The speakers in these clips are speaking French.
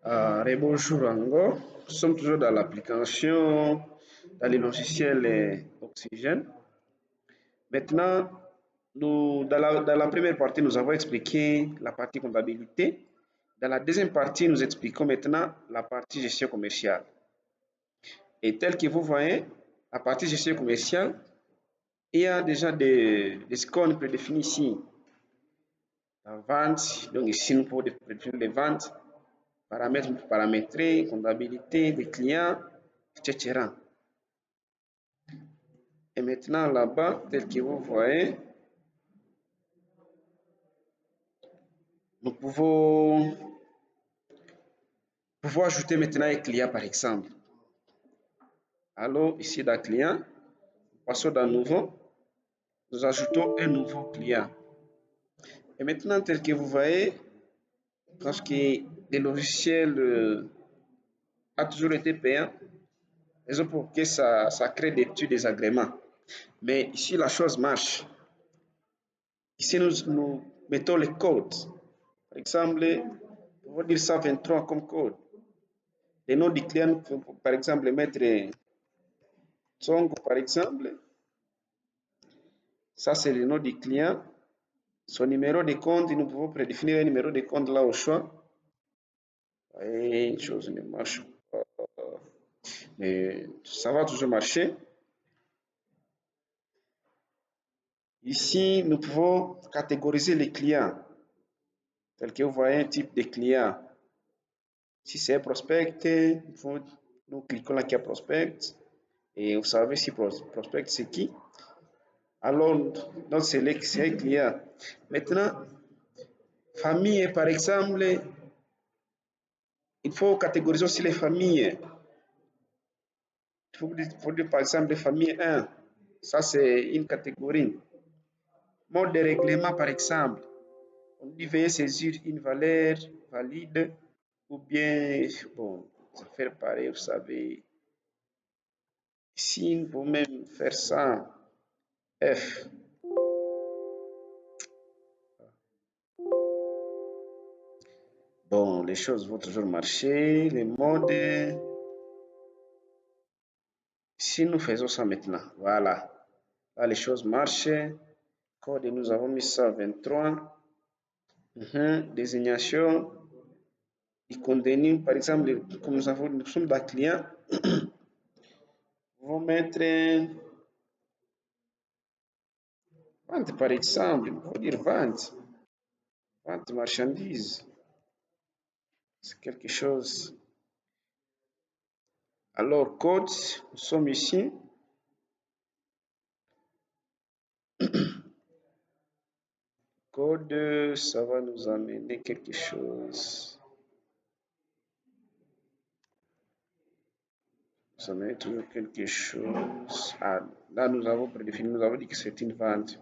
Rebonjour encore. Nous sommes toujours dans l'application, dans le logiciel Oxygène. Maintenant, dans la première partie, nous avons expliqué la partie comptabilité. Dans la deuxième partie, nous expliquons maintenant la partie gestion commerciale. Et tel que vous voyez, la partie gestion commerciale, il y a déjà des scores prédéfinis ici. La vente, donc ici nous pouvons définir les ventes, paramètres pour paramétrer, comptabilité des clients, etc. Et maintenant là-bas, tel que vous voyez, nous pouvons ajouter maintenant un client par exemple. Alors ici dans client, passons dans nouveau, nous ajoutons un nouveau client. Et maintenant tel que vous voyez, parce que le logiciel a toujours été payant, raison pour que ça crée des petits désagréments. Mais ici la chose marche. Ici nous mettons les codes. Par exemple, on va dire 123 comme code. Les noms du client, par exemple, mettre Song, par exemple. Ça, c'est le nom du client. Son numéro de compte, nous pouvons prédéfinir un numéro de compte là au choix. Et une chose ne marche pas. Mais ça va toujours marcher. Ici, nous pouvons catégoriser les clients. Tel que vous voyez un type de client. Si c'est un prospect, nous cliquons là qui a prospect. Et vous savez si prospect c'est qui. Alors, donc c'est un client. Maintenant, famille, par exemple, il faut catégoriser aussi les familles. Il faut dire par exemple famille 1. Ça, c'est une catégorie. Mode de règlement, par exemple. On dit veuillez saisir une valeur valide ou bien, bon, faire pareil, vous savez. Ici, vous même faire ça, F. Bon, les choses vont toujours marcher. Les modes. Si nous faisons ça maintenant, voilà. Là, les choses marchent. Code, nous avons mis ça 23. Désignation. Il contenu, par exemple, comme nous sommes dans client, vous mettre vente, par exemple. On va dire vente. Vente marchandise. C'est quelque chose. Alors, code, nous sommes ici. Code, ça va nous amener quelque chose. Ça amener toujours quelque chose. Ah, là, nous avons prédéfini, nous avons dit que c'est une vente.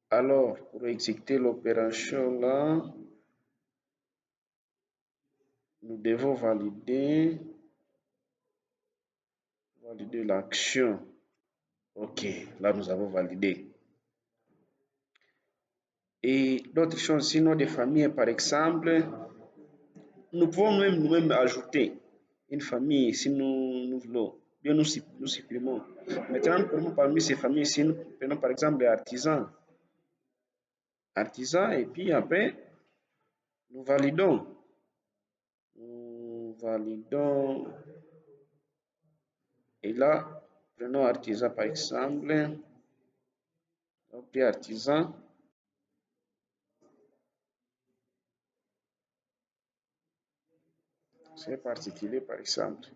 Alors, pour exécuter l'opération là, nous devons valider l'action. Ok, là nous avons validé. Et d'autres choses, sinon des familles, par exemple, nous pouvons même nous-mêmes ajouter une famille si nous voulons. Bien nous supprimons. Maintenant, nous prenons parmi ces familles, si nous prenons par exemple les artisans. Artisans, et puis après, nous validons. Nous validons. Et là, prenons artisan par exemple. Puis artisan. C'est particulier par exemple.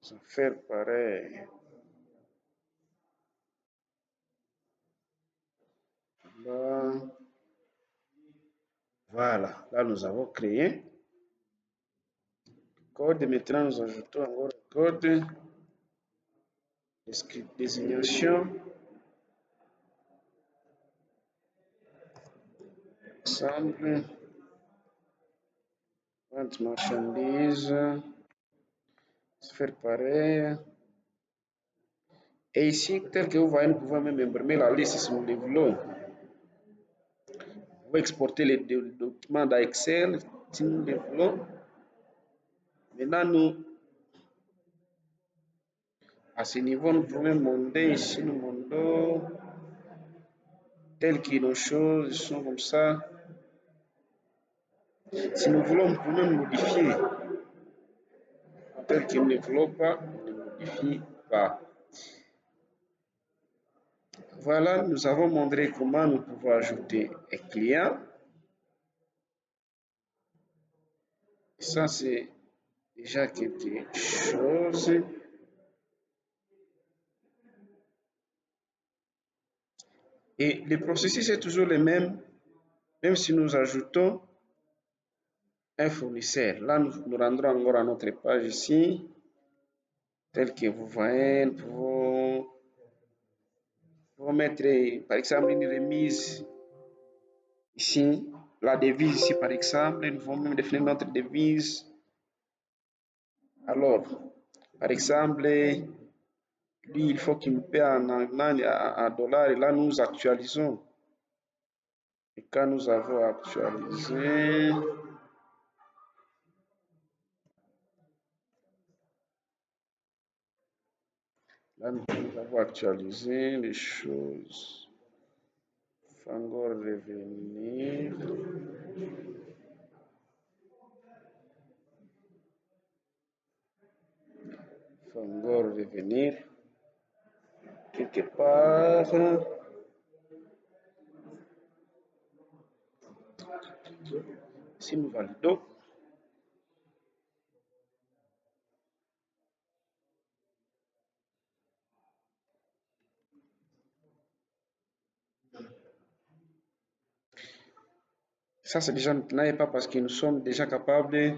Ça fait pareil. Là, voilà, là nous avons créé code. Maintenant, nous ajoutons encore un code, désignation, exemple, vente marchandise, faire pareil. Et ici, tel que vous voyez, nous pouvons même imprimer la liste si nous le voulons. Vous exporter les documents dans Excel si nous le voulons. Maintenant, nous, à ce niveau, nous pouvons monter ici, nous montons tel que nos choses sont comme ça. Si nous voulons, nous pouvons même modifier. Tel que nous ne voulons pas, on ne modifie pas. Voilà, nous avons montré comment nous pouvons ajouter un client. Ça, c'est déjà quelque chose. Et le processus est toujours le même si nous ajoutons un fournisseur. Là, nous rendrons encore à notre page ici, tel que vous voyez, nous pouvons mettre, par exemple, une remise ici, la devise ici, par exemple, nous pouvons même définir notre devise. Alors, par exemple, lui, il faut qu'il me paie en dollars, et là, nous actualisons. Et quand nous avons actualisé, là, nous avons actualisé les choses. Il faut encore revenir. Il faut encore revenir quelque part. Si nous validons, ça c'est déjà maintenant et pas parce que nous sommes déjà capables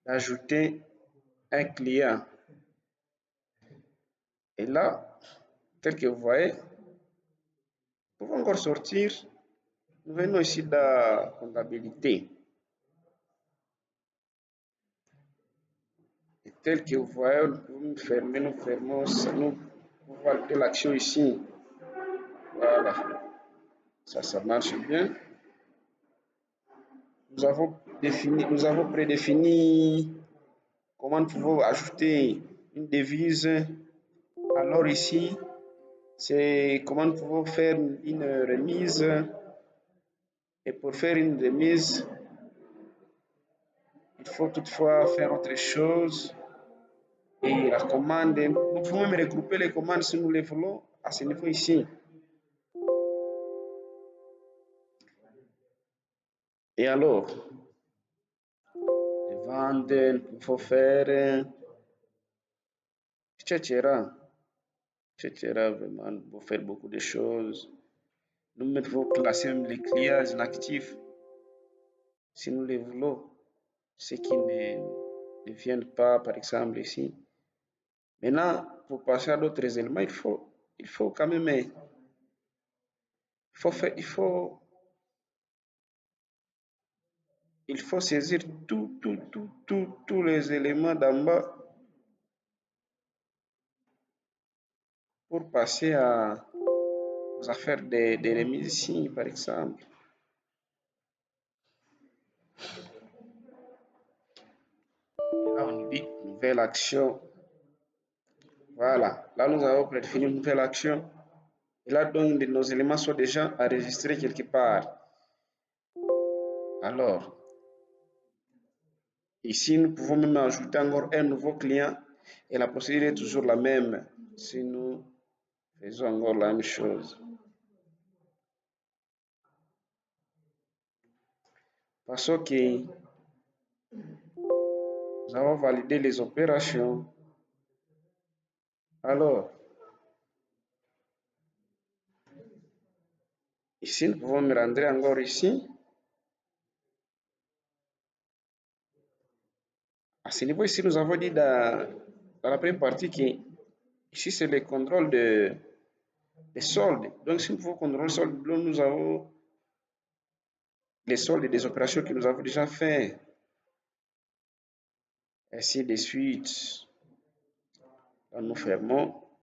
d'ajouter un client. Et là, tel que vous voyez, nous pouvons encore sortir. Nous venons ici dans comptabilité. Et tel que vous voyez, nous pouvons fermer, nous fermons, nous pouvons valider l'action ici. Voilà, ça marche bien. Nous avons prédéfini comment nous pouvons ajouter une devise. Alors ici, c'est comment nous pouvons faire une remise. Et pour faire une remise, il faut toutefois faire autre chose. Et la commande, nous pouvons même regrouper les commandes si nous les voulons à ce niveau ici. Et alors, les ventes, nous pouvons faire, etc. Vraiment, nous pouvons faire beaucoup de choses. Nous pouvons classer même les clients inactifs si nous les voulons. Ceux qui ne viennent pas, par exemple, ici. Maintenant, pour passer à d'autres éléments, il faut quand même, il faut saisir tous les éléments d'en bas pour passer aux affaires de remise ici, par exemple. Et là, on dit nouvelle action. Voilà. Là, nous avons prédéfini une nouvelle action. Et là, donc, nos éléments sont déjà enregistrés quelque part. Alors, ici, nous pouvons même ajouter encore un nouveau client et la procédure est toujours la même si nous faisons encore la même chose. Parce que nous avons validé les opérations. Alors, ici, nous pouvons me rendre encore ici. À ce niveau ici, nous avons dit dans la première partie que ici, c'est le contrôle des soldes. Donc, si nous pouvons contrôler le solde, nous avons les soldes des opérations que nous avons déjà fait. Ainsi de suite. Là, nous fermons.